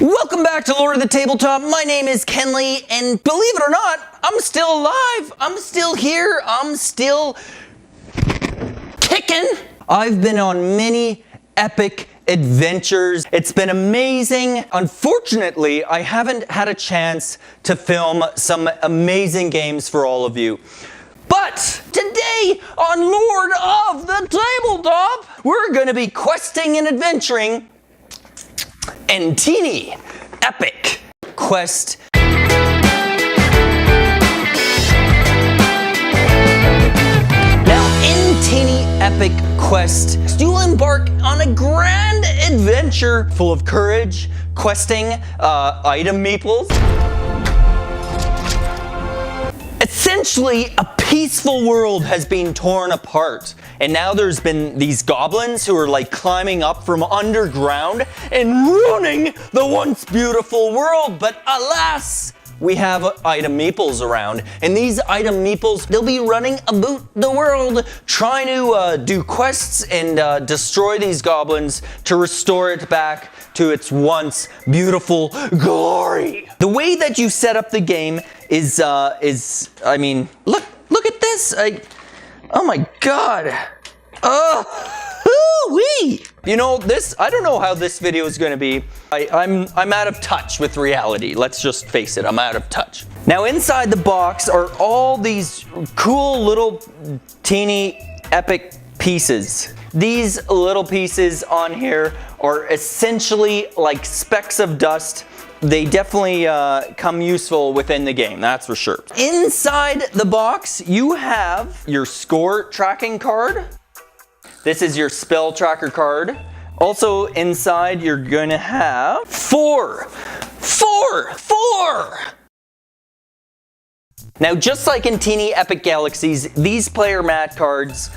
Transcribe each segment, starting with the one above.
Welcome back to Lord of the Tabletop. My name is Kenley, and believe it or not, I'm still alive. I'm still here. I'm still kicking. I've been on many epic adventures. It's been amazing. Unfortunately, I haven't had a chance to film some amazing games for all of you. But today on Lord of the Tabletop, we're going to be questing and adventuring in teeny epic quest. Now in teeny epic quest, you'll embark on a grand adventure full of courage, questing, ITEMeeples. Essentially, a peaceful world has been torn apart, and now there's been these goblins who are like climbing up from underground and ruining the once beautiful world. But alas, we have ITEMeeples around, and these ITEMeeples, they'll be running about the world trying to do quests and destroy these goblins to restore it back to its once beautiful glory. The way that you set up the game is I mean, look at this. Oh my god. Wee. You know, I don't know how this video is going to be. I'm out of touch with reality. Let's just face it, I'm out of touch. Now inside the box are all these cool little teeny epic pieces. These little pieces on here are essentially like specks of dust. They definitely come useful within the game, that's for sure. Inside the box, you have your score tracking card. This is your spell tracker card. Also inside, you're gonna have four. Now, just like in Teeny Epic Galaxies, these player mat cards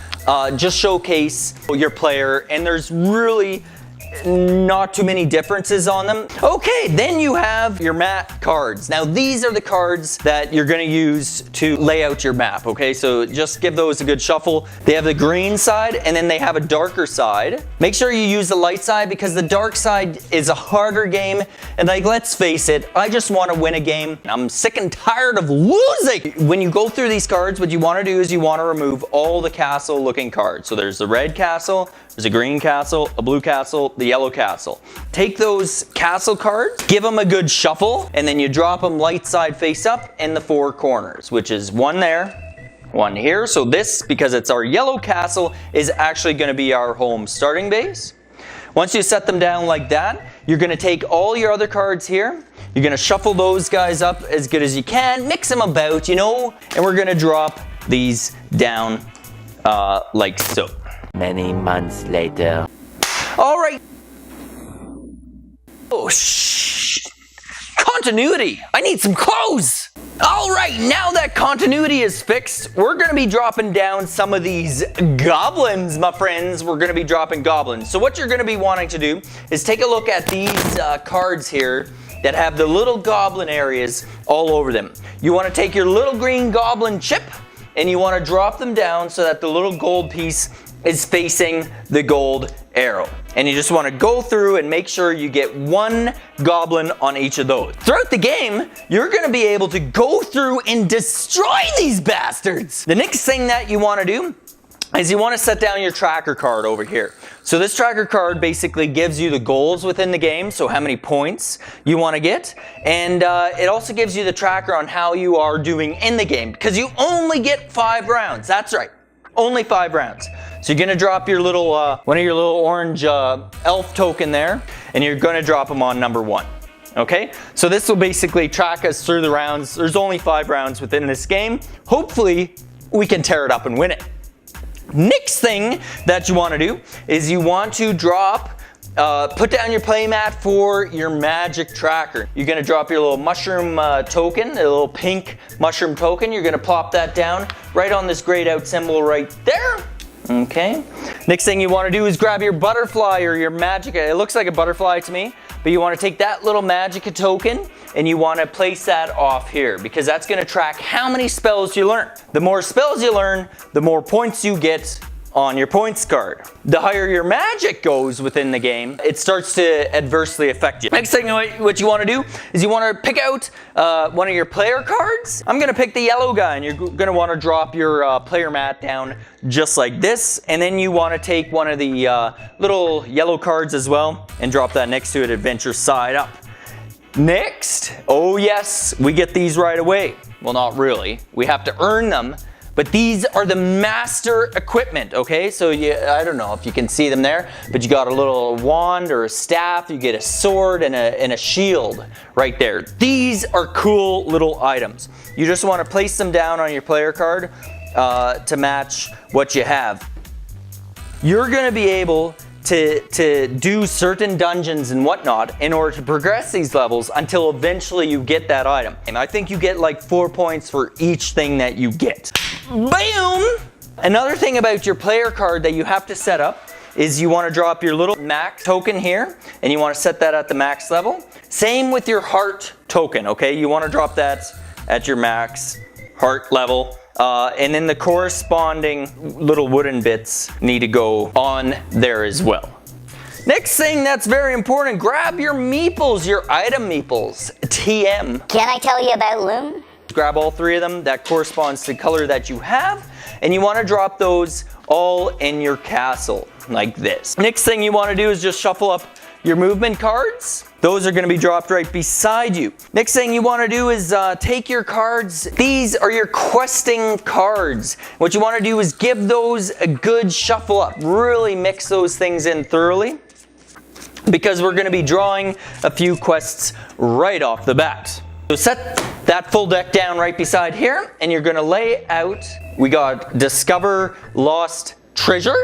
just showcase your player, and there's really not too many differences on them. Okay, then you have your map cards. Now these are the cards that you're going to use to lay out your map, okay? So just give those a good shuffle. They have the green side and then they have a darker side. Make sure you use the light side because the dark side is a harder game, and like, let's face it, I just want to win a game. I'm sick and tired of losing. When you go through these cards, what you want to do is you want to remove all the castle looking cards. So there's the red castle, there's a green castle, a blue castle, the yellow castle. Take those castle cards, give them a good shuffle, and then you drop them light side face up in the four corners, which is one there, one here. So this, because it's our yellow castle, is actually going to be our home starting base. Once you set them down like that, you're going to take all your other cards here. You're going to shuffle those guys up as good as you can, mix them about, you know, and we're going to drop these down like so. Many months later. All right. Oh, continuity. I need some clothes. All right, now that continuity is fixed, we're going to be dropping down some of these goblins, my friends. We're going to be dropping goblins. So what you're going to be wanting to do is take a look at these cards here that have the little goblin areas all over them. You want to take your little green goblin chip and you want to drop them down so that the little gold piece is facing the gold arrow. And you just want to go through and make sure you get one goblin on each of those. Throughout the game, you're going to be able to go through and destroy these bastards. The next thing that you want to do is you want to set down your tracker card over here. So this tracker card basically gives you the goals within the game, so how many points you want to get, and it also gives you the tracker on how you are doing in the game, because you only get 5 rounds. That's right, only 5 rounds. So you're going to drop your little, one of your little orange elf token there, and you're going to drop them on number 1. Okay, so this will basically track us through the rounds. There's only 5 rounds within this game. Hopefully, we can tear it up and win it. Next thing that you want to do is you want to drop, put down your playmat for your magic tracker. You're going to drop your little mushroom token, a little pink mushroom token. You're going to plop that down right on this grayed out symbol right there. Okay. Next thing you want to do is grab your butterfly or your magic. It looks like a butterfly to me, but you want to take that little magic token and you want to place that off here because that's going to track how many spells you learn. The more spells you learn, the more points you get on your points card. The higher your magic goes within the game, it starts to adversely affect you. Next thing what you want to do is you want to pick out one of your player cards. I'm going to pick the yellow guy, and you're going to want to drop your player mat down just like this, and then you want to take one of the little yellow cards as well and drop that next to it, adventure side up. Next, oh yes, we get these right away. Well, not really. We have to earn them. But these are the master equipment, okay? So I don't know if you can see them there, but you got a little wand or a staff, you get a sword and a shield right there. These are cool little items. You just want to place them down on your player card to match what you have. You're going to be able to do certain dungeons and whatnot in order to progress these levels until eventually you get that item. And I think you get like 4 points for each thing that you get. Boom! Another thing about your player card that you have to set up is you want to drop your little max token here, and you want to set that at the max level. Same with your heart token, okay? You want to drop that at your max heart level. And then the corresponding little wooden bits need to go on there as well. Next thing that's very important, grab your meeples, your ITEMeeples, TM. Can I tell you about Loom? Grab all 3 of them that corresponds to the color that you have, and you want to drop those all in your castle like this. Next thing you want to do is just shuffle up your movement cards. Those are going to be dropped right beside you. Next thing you want to do is take your cards. These are your questing cards. What you want to do is give those a good shuffle up. Really mix those things in thoroughly, because we're going to be drawing a few quests right off the bat. So set that full deck down right beside here, and you're going to lay out, we got Discover Lost Treasure.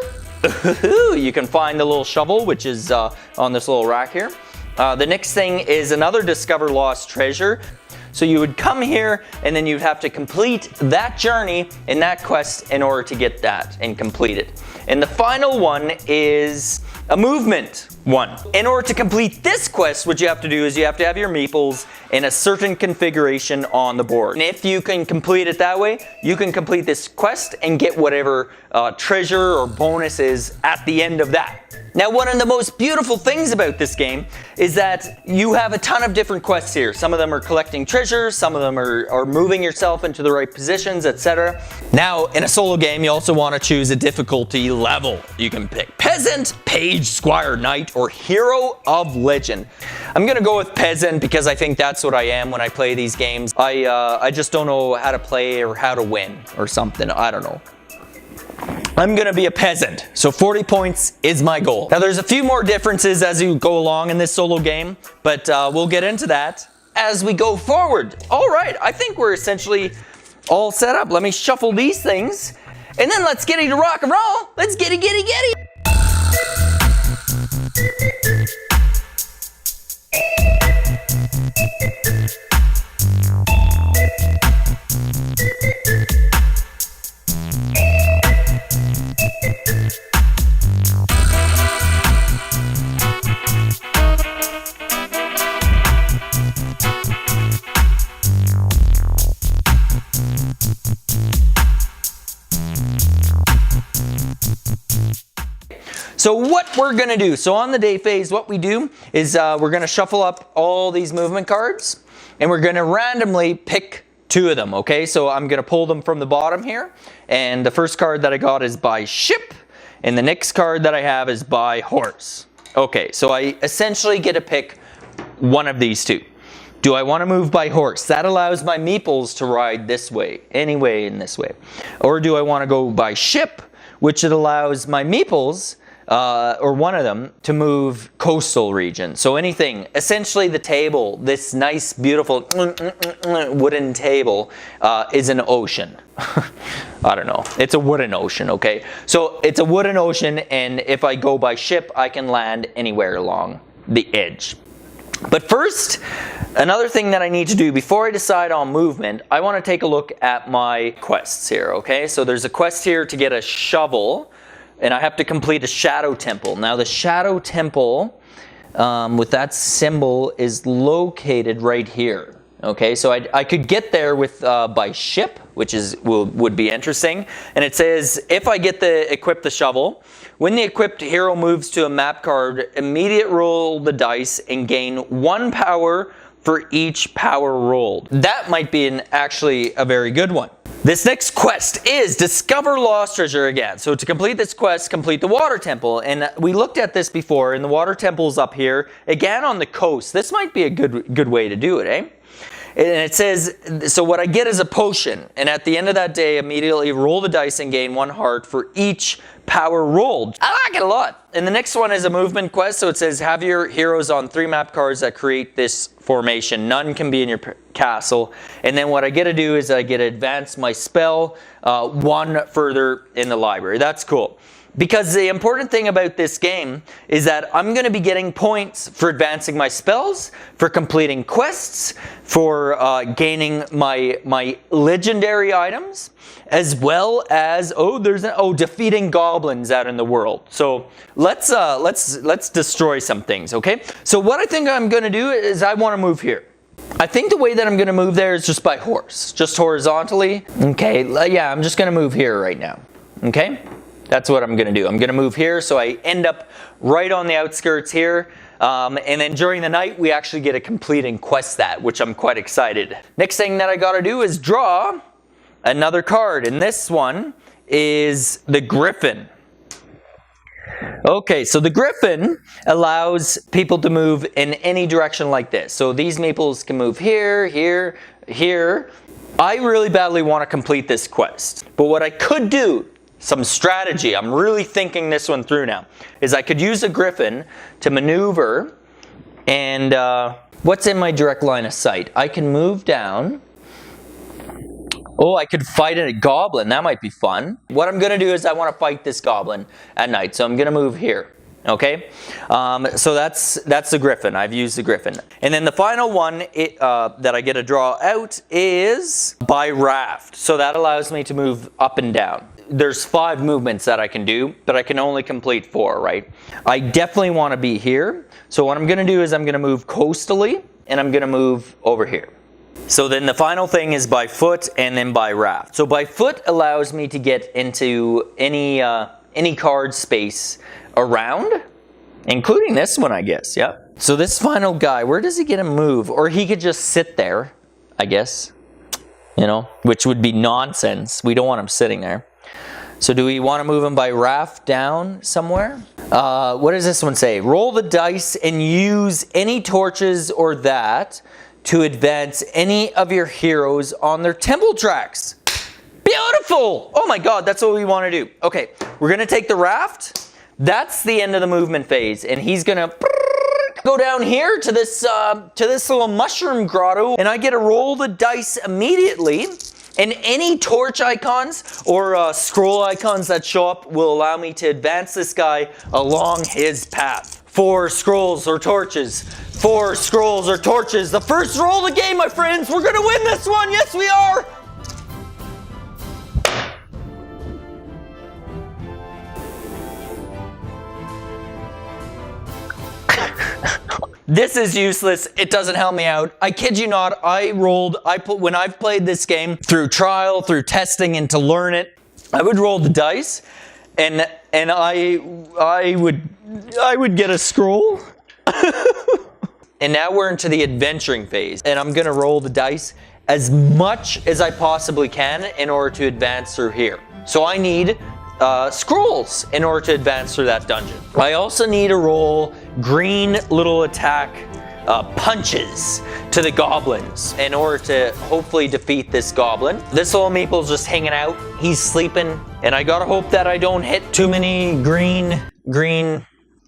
You can find the little shovel, which is on this little rack here. The next thing is another Discover Lost Treasure. So you would come here, and then you'd have to complete that journey in that quest in order to get that and complete it. And the final one is a movement one. In order to complete this quest, what you have to do is you have to have your meeples in a certain configuration on the board. And if you can complete it that way, you can complete this quest and get whatever treasure or bonus is at the end of that. Now, one of the most beautiful things about this game is that you have a ton of different quests here. Some of them are collecting treasures, some of them are moving yourself into the right positions, etc. Now, in a solo game, you also want to choose a difficulty level. You can pick Peasant, Page, Squire, Knight, or Hero of Legend. I'm going to go with Peasant because I think that's what I am when I play these games. I just don't know how to play or how to win or something. I don't know. I'm going to be a peasant, so 40 points is my goal. Now there's a few more differences as you go along in this solo game, but we'll get into that as we go forward. All right, I think we're essentially all set up. Let me shuffle these things, and then let's get to rock and roll. Let's get it. So what we're going to do, so on the day phase, what we do is we're going to shuffle up all these movement cards, and we're going to randomly pick 2 of them, okay? So I'm going to pull them from the bottom here, and the first card that I got is by ship, and the next card that I have is by horse. Okay, so I essentially get to pick one of these 2. Do I want to move by horse? That allows my meeples to ride this way, any way in this way. Or do I want to go by ship, which it allows my meeples, or one of them, to move coastal region. So anything, essentially the table, this nice, beautiful wooden table is an ocean. I don't know. It's a wooden ocean, okay? So it's a wooden ocean, and if I go by ship, I can land anywhere along the edge. But first, another thing that I need to do before I decide on movement, I want to take a look at my quests here, okay? So there's a quest here to get a shovel, and I have to complete a shadow temple. Now the shadow temple with that symbol is located right here. Okay, so I could get there with by ship, which would be interesting. And it says, if I equip the shovel, when the equipped hero moves to a map card, immediate roll the dice and gain 1 power for each power rolled. That might be actually a very good one. This next quest is Discover Lost Treasure again. So to complete this quest, complete the Water Temple. And we looked at this before, and the Water Temple's up here, again on the coast. This might be a good way to do it, eh? And it says, so what I get is a potion. And at the end of that day, immediately roll the dice and gain 1 heart for each power rolled. I like it a lot. And the next one is a movement quest. So it says, have your heroes on 3 map cards that create this formation. None can be in your castle. And then what I get to do is I get to advance my spell 1 further in the library. That's cool. Because the important thing about this game is that I'm going to be getting points for advancing my spells, for completing quests, for gaining my legendary items, as well as defeating goblins out in the world. So let's destroy some things, okay? So what I think I'm going to do is I want to move here. I think the way that I'm going to move there is just by horse, just horizontally. Okay, yeah, I'm just going to move here right now. Okay? That's what I'm going to do. I'm going to move here so I end up right on the outskirts here. And then during the night, we actually get a completing quest which I'm quite excited. Next thing that I got to do is draw another card. And this one is the Griffin. Okay, so the Griffin allows people to move in any direction like this. So these meeples can move here, here, here. I really badly want to complete this quest. But what I could do, some strategy, I'm really thinking this one through now, is I could use a Griffin to maneuver, and what's in my direct line of sight? I can move down. Oh, I could fight a goblin. That might be fun. What I'm going to do is I want to fight this goblin at night, so I'm going to move here. Okay, so that's the Griffin. I've used the Griffin. And then the final one that I get to draw out is by raft. So that allows me to move up and down. There's 5 movements that I can do, but I can only complete 4, right? I definitely want to be here. So what I'm going to do is I'm going to move coastally, and I'm going to move over here. So then the final thing is by foot and then by raft. So by foot allows me to get into any card space around, including this one, I guess. Yeah. So this final guy, where does he get to move? Or he could just sit there, I guess. You know, which would be nonsense. We don't want him sitting there. So do we want to move him by raft down somewhere? What does this one say? Roll the dice and use any torches or that to advance any of your heroes on their temple tracks. Beautiful! Oh my god, that's what we want to do. Okay, we're going to take the raft. That's the end of the movement phase. And he's going to go down here to this little mushroom grotto. And I get to roll the dice immediately. And any torch icons or scroll icons that show up will allow me to advance this guy along his path. 4 scrolls or torches. 4 scrolls or torches. The first roll of the game, my friends. We're going to win this one. Yes, we are. This is useless. It doesn't help me out. I kid you not. When I've played this game through trial, through testing, and to learn it, I would roll the dice, and I would get a scroll. And now we're into the adventuring phase, and I'm gonna roll the dice as much as I possibly can in order to advance through here. So I need scrolls in order to advance through that dungeon. I also need to roll green little attack punches to the goblins in order to hopefully defeat this goblin. This little meeple's just hanging out. He's sleeping, and I gotta hope that I don't hit too many green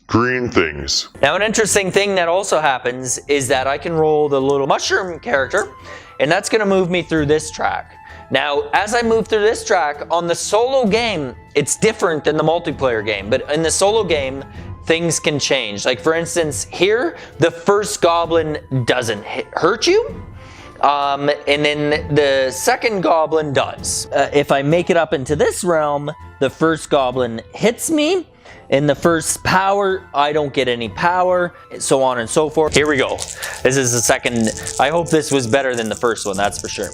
things. Now, an interesting thing that also happens is that I can roll the little mushroom character, and that's gonna move me through this track. Now, as I move through this track, on the solo game, it's different than the multiplayer game, but in the solo game, things can change. Like for instance, here, the first goblin doesn't hurt you, and then the second goblin does. If I make it up into this realm, the first goblin hits me, In the first power, I don't get any power, so on and so forth. Here we go. This is the second. I hope this was better than the first one, that's for sure.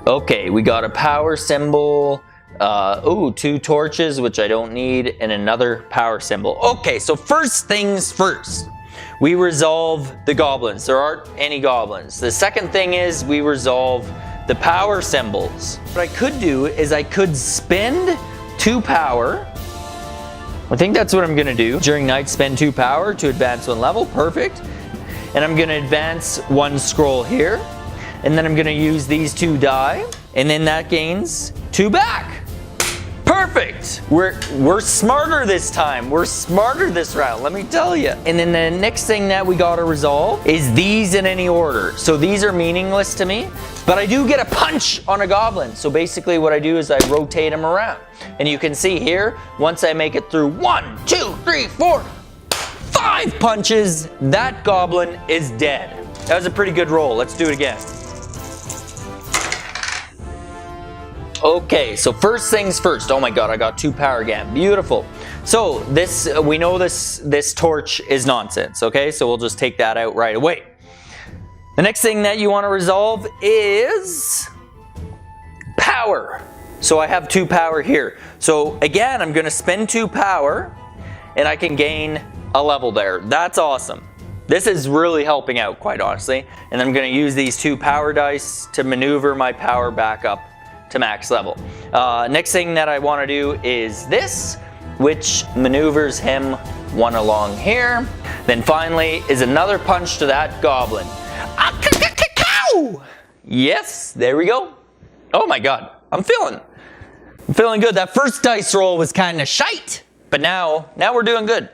Okay, we got a power symbol. Ooh, 2 torches, which I don't need, and another power symbol. Okay, so first things first. We resolve the goblins. There aren't any goblins. The second thing is we resolve the power symbols. What I could do is I could spend 2 power. I think that's what I'm gonna do. During night, spend 2 power to advance 1 level, perfect. And I'm gonna advance 1 scroll here. And then I'm gonna use these 2 die, and then that gains 2 back. Perfect! We're smarter this time. We're smarter this round, let me tell you. And then the next thing that we gotta resolve is these in any order. So these are meaningless to me, but I do get a punch on a goblin. So basically what I do is I rotate him around. And you can see here, once I make it through 1, 2, 3, 4, 5 punches, that goblin is dead. That was a pretty good roll. Let's do it again. Okay, so first things first. Oh my god, I got 2 power again. Beautiful. So this, we know this torch is nonsense, okay? So we'll just take that out right away. The next thing that you want to resolve is power. So I have 2 power here. So again, I'm going to spend 2 power and I can gain a level there. That's awesome. This is really helping out, quite honestly. And I'm going to use these 2 power dice to maneuver my power back up to max level. Next thing that I want to do is this, which maneuvers him 1 along here. Then finally is another punch to that goblin. Yes, there we go. Oh my god, I'm feeling good. That first dice roll was kind of shite, but now we're doing good.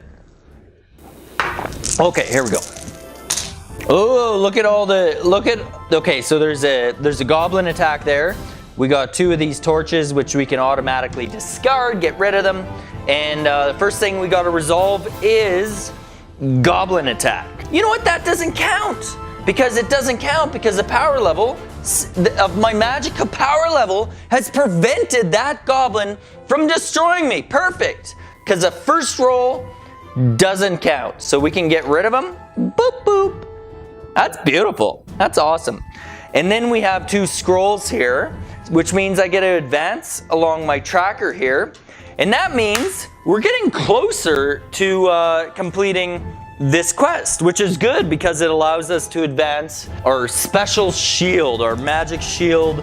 Okay, here we go. Oh, look at okay, so there's a goblin attack there. We got 2 of these torches, which we can automatically discard, get rid of them. And the first thing we got to resolve is goblin attack. You know what? That doesn't count. Because it doesn't count because the power level of my magic power level has prevented that goblin from destroying me. Perfect. Because the first roll doesn't count. So we can get rid of him. Boop, boop. That's beautiful. That's awesome. And then we have 2 scrolls here, which means I get to advance along my tracker here. And that means we're getting closer to completing this quest, which is good because it allows us to advance our special shield, our magic shield.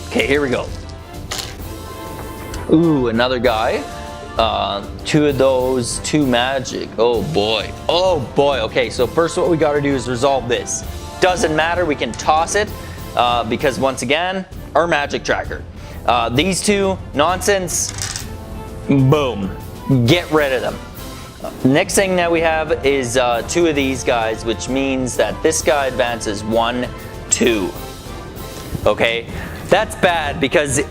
Okay, here we go. Ooh, another guy. 2 of those, 2 magic. Oh boy. Oh boy. Okay, so first what we got to do is resolve this. Doesn't matter, we can toss it because once again, our magic tracker. These 2, nonsense, boom, get rid of them. Next thing that we have is 2 of these guys, which means that this guy advances 1, 2. Okay, that's bad because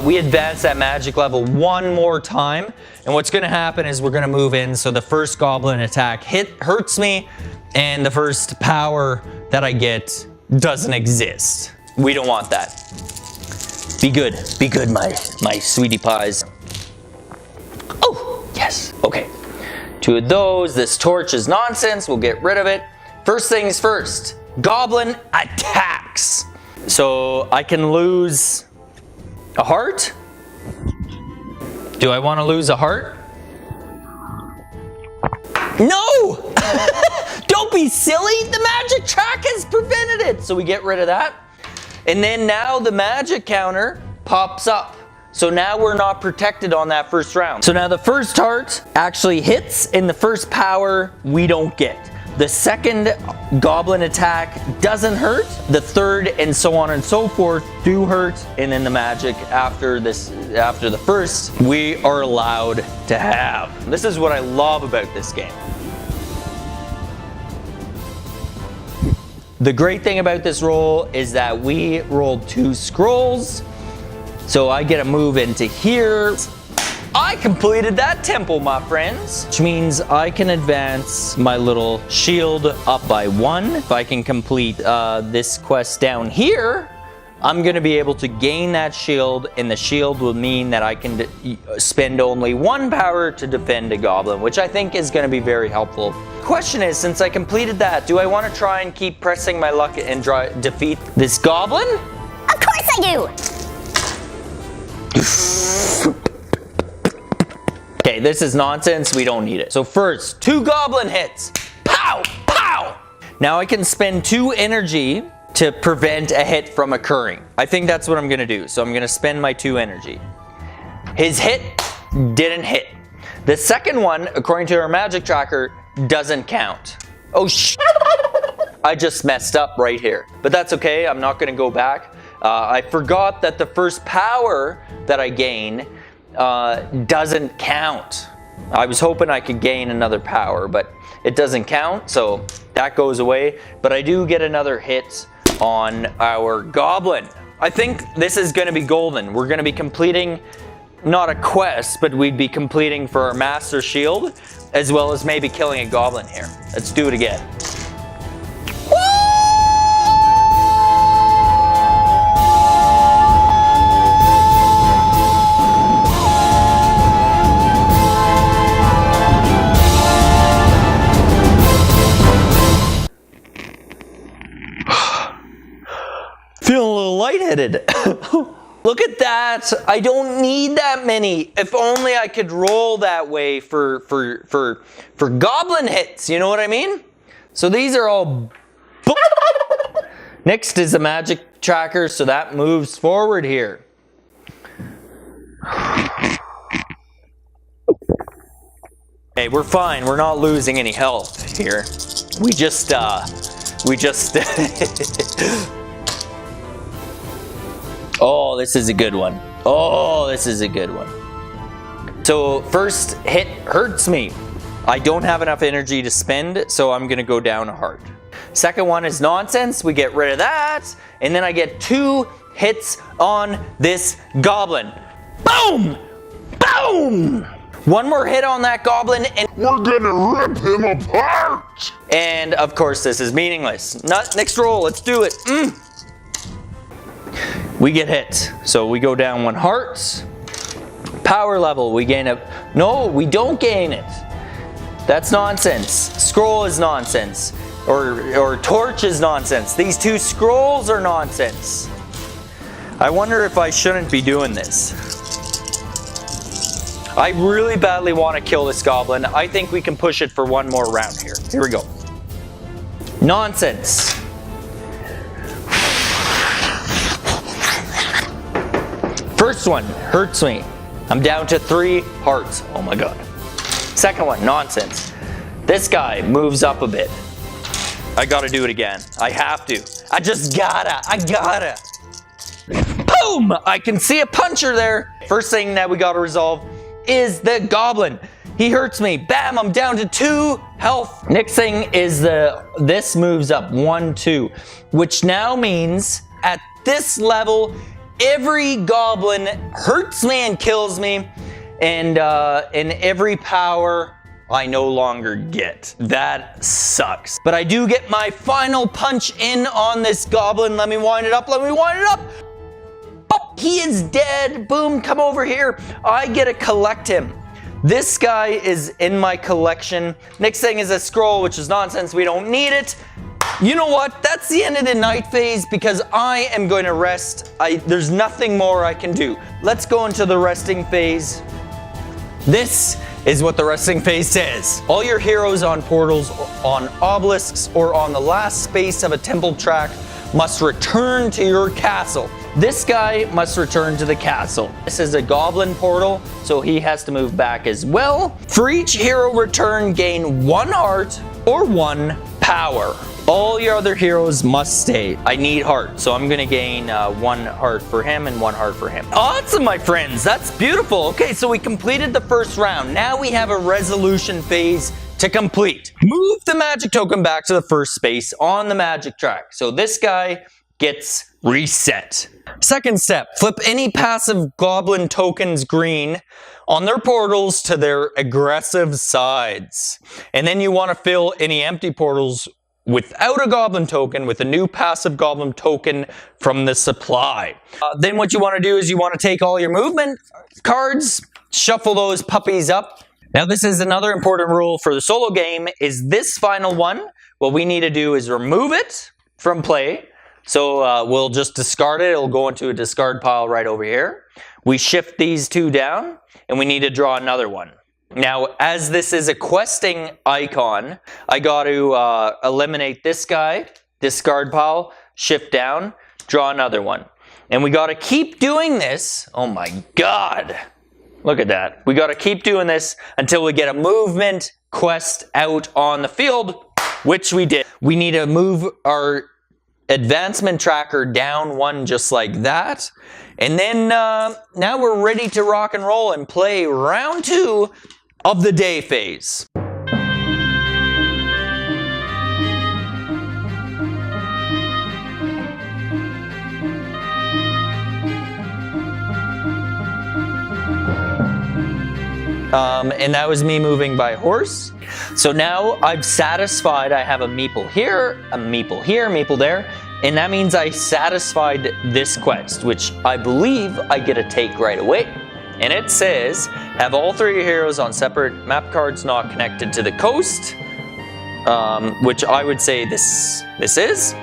we advance that magic level 1 more time. And what's gonna happen is we're gonna move in, so the first goblin attack hurts me, and the first power that I get doesn't exist. We don't want that. Be good, my sweetie pies. Oh, yes, okay. 2 of those, this torch is nonsense, we'll get rid of it. First things first, goblin attacks. So I can lose a heart? Do I want to lose a heart? No! Don't be silly, the magic track has prevented it. So we get rid of that. And then now the magic counter pops up. So now we're not protected on that first round. So now the first heart actually hits, and the first power we don't get. The second goblin attack doesn't hurt. The third and so on and so forth do hurt. And then the magic after the first, we are allowed to have. This is what I love about this game. The great thing about this roll is that we rolled 2 scrolls. So I get a move into here. I completed that temple, my friends, which means I can advance my little shield up by 1. If I can complete this quest down here, I'm going to be able to gain that shield, and the shield will mean that I can spend only 1 power to defend a goblin, which I think is going to be very helpful. Question is, since I completed that, do I want to try and keep pressing my luck and defeat this goblin? Of course I do! Okay, this is nonsense. We don't need it. So first, 2 goblin hits. Pow! Pow! Now I can spend 2 energy to prevent a hit from occurring. I think that's what I'm gonna do. So I'm gonna spend my 2 energy. His hit didn't hit. The second one, according to our magic tracker, doesn't count. Oh I just messed up right here. But that's okay, I'm not gonna go back. I forgot that the first power that I gain doesn't count. I was hoping I could gain another power, but it doesn't count, so that goes away. But I do get another hit on our goblin. I think this is going to be golden. We're going to be completing not a quest, but we'd be completing for our master shield, as well as maybe killing a goblin here. Let's do it again. Feeling a little lightheaded. Look at that. I don't need that many. If only I could roll that way for goblin hits. You know what I mean? So these are all. Next is a magic tracker, so that moves forward here. Hey, we're fine. We're not losing any health here. We just. Oh, this is a good one. Oh, this is a good one. So first hit hurts me. I don't have enough energy to spend, so I'm gonna go down a heart. Second one is nonsense. We get rid of that. And then I get 2 hits on this goblin. Boom! Boom! 1 more hit on that goblin and we're gonna rip him apart! And of course this is meaningless. Next roll, let's do it. We get hit, so we go down 1 heart. Power level, we gain a... No, we don't gain it. That's nonsense. Scroll is nonsense. Or torch is nonsense. These 2 scrolls are nonsense. I wonder if I shouldn't be doing this. I really badly want to kill this goblin. I think we can push it for 1 more round here. Here we go. Nonsense. First one hurts me. I'm down to 3 hearts. Oh my god. Second one, nonsense. This guy moves up a bit. I gotta do it again. I have to. I just gotta. I gotta. Boom! I can see a puncher there. First thing that we gotta resolve is the goblin. He hurts me. Bam! I'm down to 2 health. Next thing is this moves up 1, 2, which now means at this level, every goblin hurts me and kills me, and in every power I no longer get. That sucks. But I do get my final punch in on this goblin. Let me wind it up. Let me wind it up. Oh, he is dead. Boom, come over here. I get to collect him. This guy is in my collection. Next thing is a scroll, which is nonsense. We don't need it. You know what? That's the end of the night phase because I am going to rest. There's nothing more I can do. Let's go into the resting phase. This is what the resting phase says. All your heroes on portals, on obelisks, or on the last space of a temple track must return to your castle. This guy must return to the castle. This is a goblin portal, so he has to move back as well. For each hero return, gain 1 heart or 1 power. All your other heroes must stay. I need heart, so I'm gonna gain 1 heart for him and 1 heart for him. Awesome, my friends, that's beautiful. Okay, so we completed the first round. Now we have a resolution phase to complete. Move the magic token back to the first space on the magic track. So this guy gets reset. Second step, flip any passive goblin tokens green on their portals to their aggressive sides. And then you want to fill any empty portals without a goblin token with a new passive goblin token from the supply. Then what you want to do is you want to take all your movement cards, shuffle those puppies up. Now this is another important rule for the solo game, is this final one, what we need to do is remove it from play. So we'll just discard it, it'll go into a discard pile right over here. We shift these two down, and we need to draw another one. Now, as this is a questing icon, I got to eliminate this guy, discard pile, shift down, draw another one. And we got to keep doing this. Oh my god. Look at that. We got to keep doing this until we get a movement quest out on the field, which we did. We need to move our advancement tracker down one just like that. And then now we're ready to rock and roll and play round 2 of the day phase. And that was me moving by horse. So now I've satisfied, I have a meeple here, a meeple here, meeple there, and that means I satisfied this quest, which I believe I get to take right away. And it says, have all 3 heroes on separate map cards not connected to the coast, which I would say this is.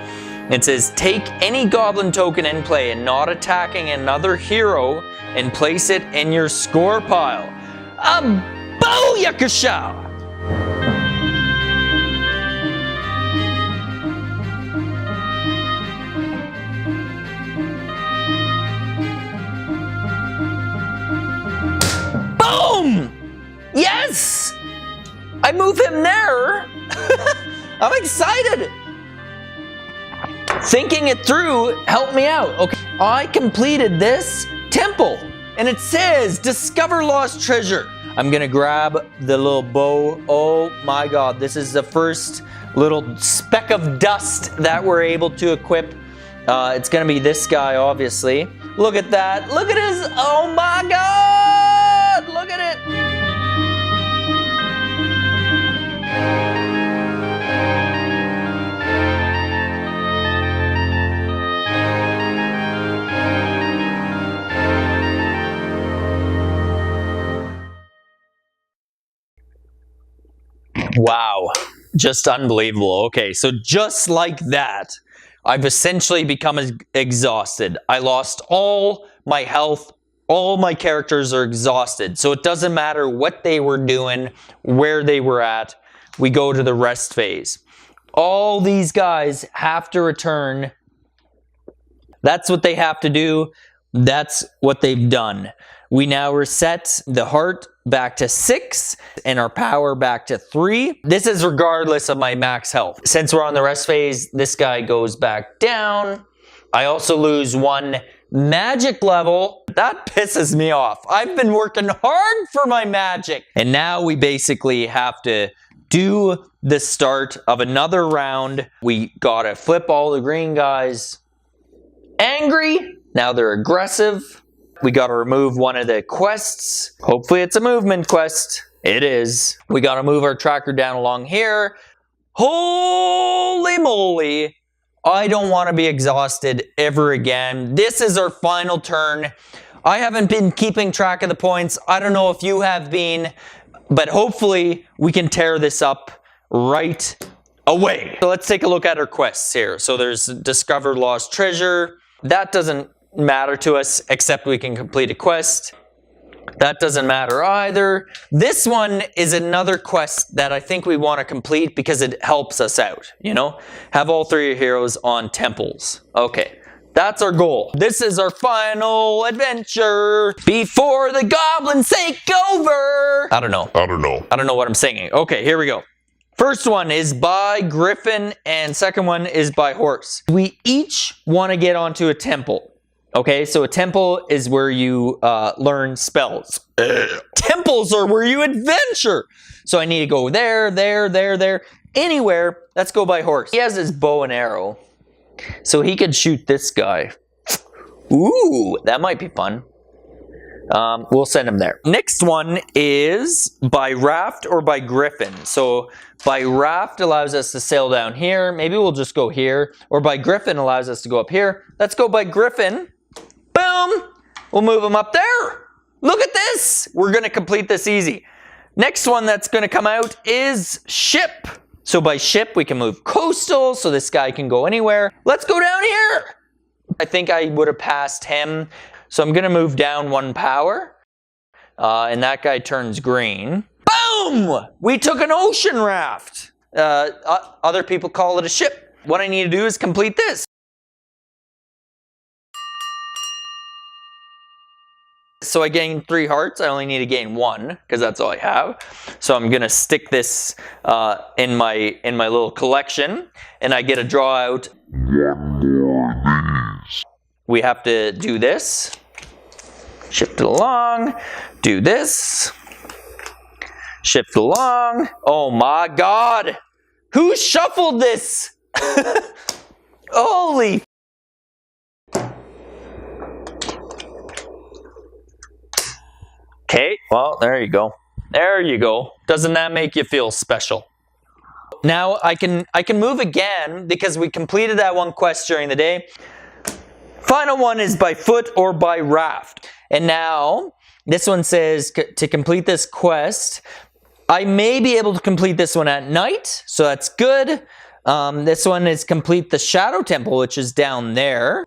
It says, take any goblin token in play and not attacking another hero and place it in your score pile. A booyakasha! Boom! Yes! I move him there. I'm excited. Thinking it through helped me out. Okay, I completed this temple. And it says, discover lost treasure. I'm gonna grab the little bow. Oh my god, this is the first little speck of dust that we're able to equip. It's gonna be this guy, obviously. Look at that, look at his, oh my god, look at it. Wow, just unbelievable. Okay, so just like that, I've essentially become exhausted. I lost all my health, all my characters are exhausted. So it doesn't matter what they were doing, where they were at, we go to the rest phase. All these guys have to return. That's what they have to do. That's what they've done. We now reset the heart back to 6 and our power back to 3. This is regardless of my max health. Since we're on the rest phase, this guy goes back down. I also lose 1 magic level. That pisses me off. I've been working hard for my magic. And now we basically have to do the start of another round. We gotta flip all the green guys angry. Now they're aggressive. We gotta remove one of the quests. Hopefully it's a movement quest. It is. We gotta move our tracker down along here. Holy moly. I don't want to be exhausted ever again. This is our final turn. I haven't been keeping track of the points. I don't know if you have been, but hopefully we can tear this up right away. So let's take a look at our quests here. So there's discover lost treasure. That doesn't matter to us, except we can complete a quest. That doesn't matter either. This one is another quest that I think we want to complete because it helps us out, you know? Have all 3 heroes on temples. Okay, that's our goal. This is our final adventure before the goblins take over. I don't know what I'm singing. Okay, here we go. First one is by Griffin and second one is by Horse. We each want to get onto a temple. Okay, so a temple is where you learn spells. Temples are where you adventure. So I need to go there, anywhere. Let's go by Horse. He has his bow and arrow. So he could shoot this guy. Ooh, that might be fun. We'll send him there. Next one is by raft or by griffin. So by raft allows us to sail down here. Maybe we'll just go here. Or by griffin allows us to go up here. Let's go by griffin. Boom! We'll move him up there. Look at this! We're going to complete this easy. Next one that's going to come out is ship. So by ship we can move coastal, so this guy can go anywhere. Let's go down here! I think I would have passed him. So I'm going to move down 1 power. And that guy turns green. Boom! We took an ocean raft. Other people call it a ship. What I need to do is complete this. So I gained 3 hearts. I only need to gain 1 because that's all I have. So I'm gonna stick this in my little collection, and I get to draw out 1 more of these. We have to do this. Shift it along. Do this. Shift along. Oh my God! Who shuffled this? Holy! Okay, well, there you go. There you go. Doesn't that make you feel special? Now I can move again because we completed that one quest during the day. Final one is by foot or by raft. And now this one says to complete this quest, I may be able to complete this one at night, so that's good. This one is complete the Shadow Temple, which is down there.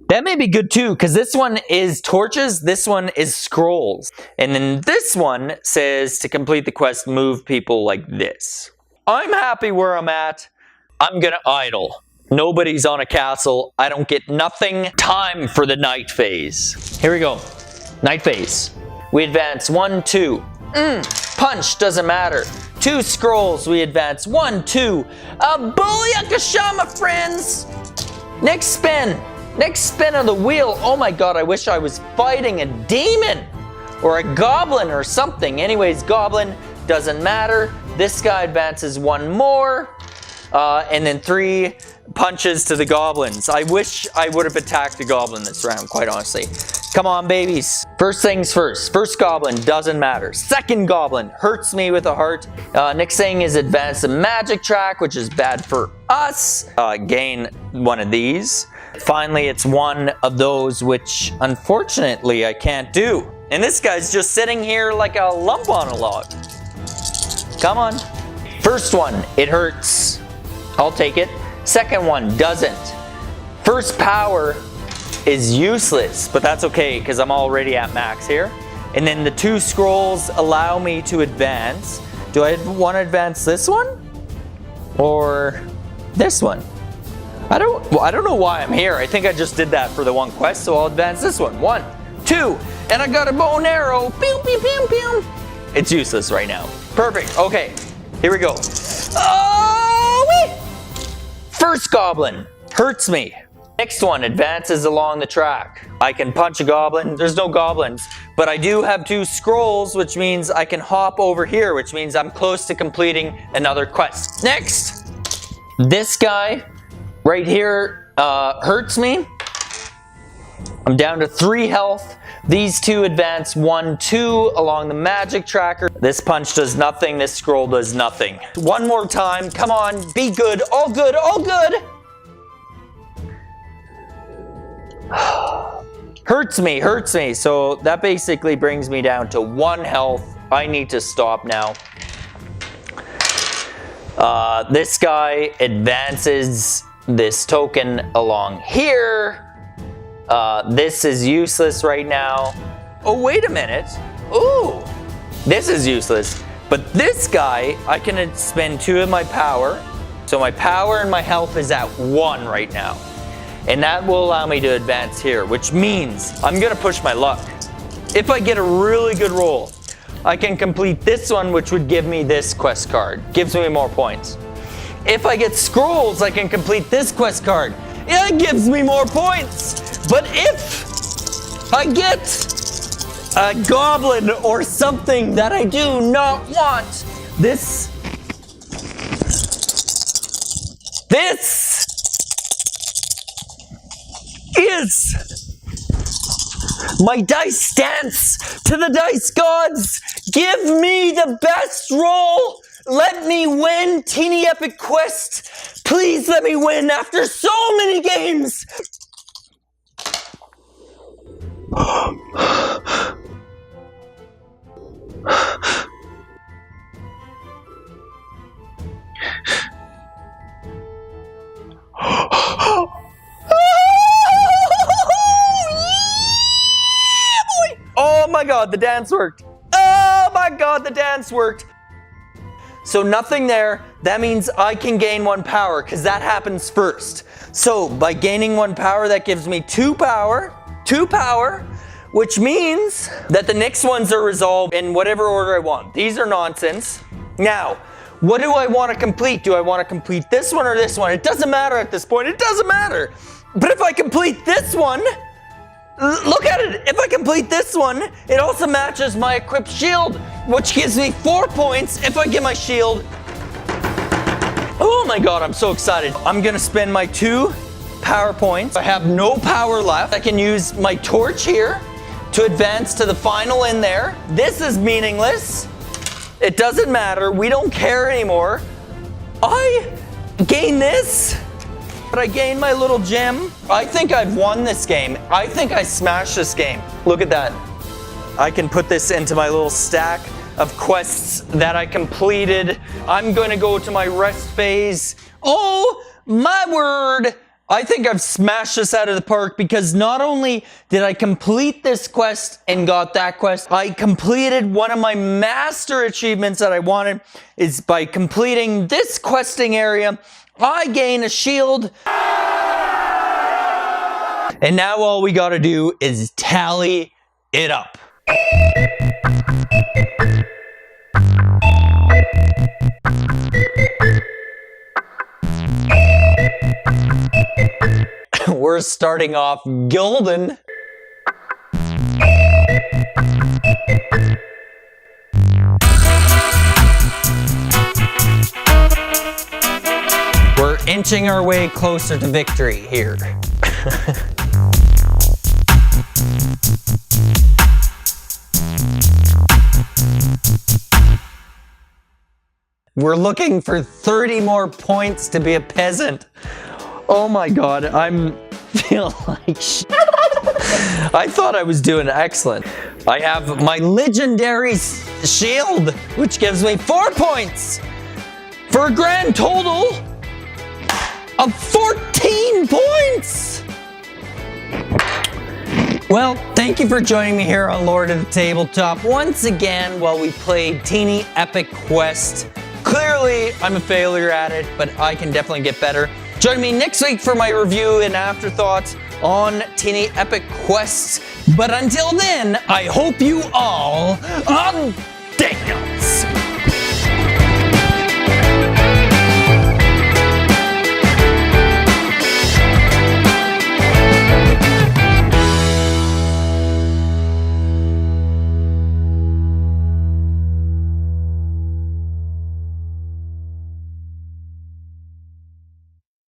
That may be good too, because this one is torches, this one is scrolls. And then this one says to complete the quest, move people like this. I'm happy where I'm at. I'm gonna idle. Nobody's on a castle. I don't get nothing. Time for the night phase. Here we go. Night phase. We advance 1, 2. Punch, doesn't matter. 2 scrolls, we advance 1, 2. A booyakasha, my friends. Next spin. Next spin of the wheel. Oh my God, I wish I was fighting a demon or a goblin or something. Anyways, goblin, doesn't matter. This guy advances 1 more. And then 3 punches to the goblins. I wish I would have attacked the goblin this round, quite honestly. Come on, babies. First things first. First goblin, doesn't matter. Second goblin, hurts me with a heart. Next thing is advance the magic track, which is bad for us. Gain 1 of these. Finally, it's 1 of those which, unfortunately, I can't do. And this guy's just sitting here like a lump on a log. Come on. First one, it hurts. I'll take it. Second one, doesn't. First power is useless, but that's okay because I'm already at max here. And then the 2 scrolls allow me to advance. Do I want to advance this one? Or this one? I don't know why I'm here. I think I just did that for the one quest, so I'll advance this one. 1, 2, and I got a bow and arrow. Pew, pew, pew, pew. It's useless right now. Perfect. Okay, here we go. Oh, wait. First goblin hurts me. Next one advances along the track. I can punch a goblin. There's no goblins, but I do have 2 scrolls, which means I can hop over here, which means I'm close to completing another quest. Next, this guy right here hurts me. I'm down to 3 health. These 2 advance 1, 2 along the magic tracker. This punch does nothing. This scroll does nothing. 1 more time. Come on. Be good. All good. All good. Hurts me. Hurts me. So that basically brings me down to 1 health. I need to stop now. This guy advances this token along here. This is useless right now. Oh, wait a minute. Ooh, this is useless. But this guy, I can spend 2 of my power. So my power and my health is at 1 right now. And that will allow me to advance here, which means I'm gonna push my luck. If I get a really good roll, I can complete this one, which would give me this quest card. Gives me more points. If I get scrolls, I can complete this quest card. It gives me more points. But if I get a goblin or something that I do not want, this is My dice dance to the dice gods. Give me the best roll. Let me win Teeny Epic Quest. Please let me win after so many games. Oh my god, the dance worked. Oh my god, the dance worked. So nothing there. That means I can gain 1 power because that happens first. So by gaining 1 power, that gives me 2 power, which means that the next ones are resolved in whatever order I want. These are nonsense. Now, what do I want to complete? Do I want to complete this one or this one? It doesn't matter at this point. It doesn't matter. But if I complete this one, look at it. If I complete this one, it also matches my equipped shield, which gives me 4 points if I get my shield. Oh my god, I'm so excited. I'm going to spend my 2 power points. I have no power left. I can use my torch here to advance to the final in there. This is meaningless. It doesn't matter. We don't care anymore. I gain this, but I gain my little gem. I think I've won this game. I think I smashed this game. Look at that. I can put this into my little stack of quests that I completed. I'm going to go to my rest phase. Oh my word. I think I've smashed this out of the park because not only did I complete this quest and got that quest, I completed one of my master achievements that I wanted is by completing this questing area. I gain a shield. And now all we gotta do is tally it up. We're starting off golden. We're inching our way closer to victory here. We're looking for 30 more points to be a peasant. Oh my god, I'm feel like shit. I thought I was doing excellent. I have my legendary shield, which gives me 4 points for a grand total of 14 points. Well, thank you for joining me here on Lord of the Tabletop once again while we played Teeny Epic Quest. Clearly, I'm a failure at it, but I can definitely get better. Join me next week for my review and afterthoughts on Teeny Epic Quests. But until then, I hope you all, damn!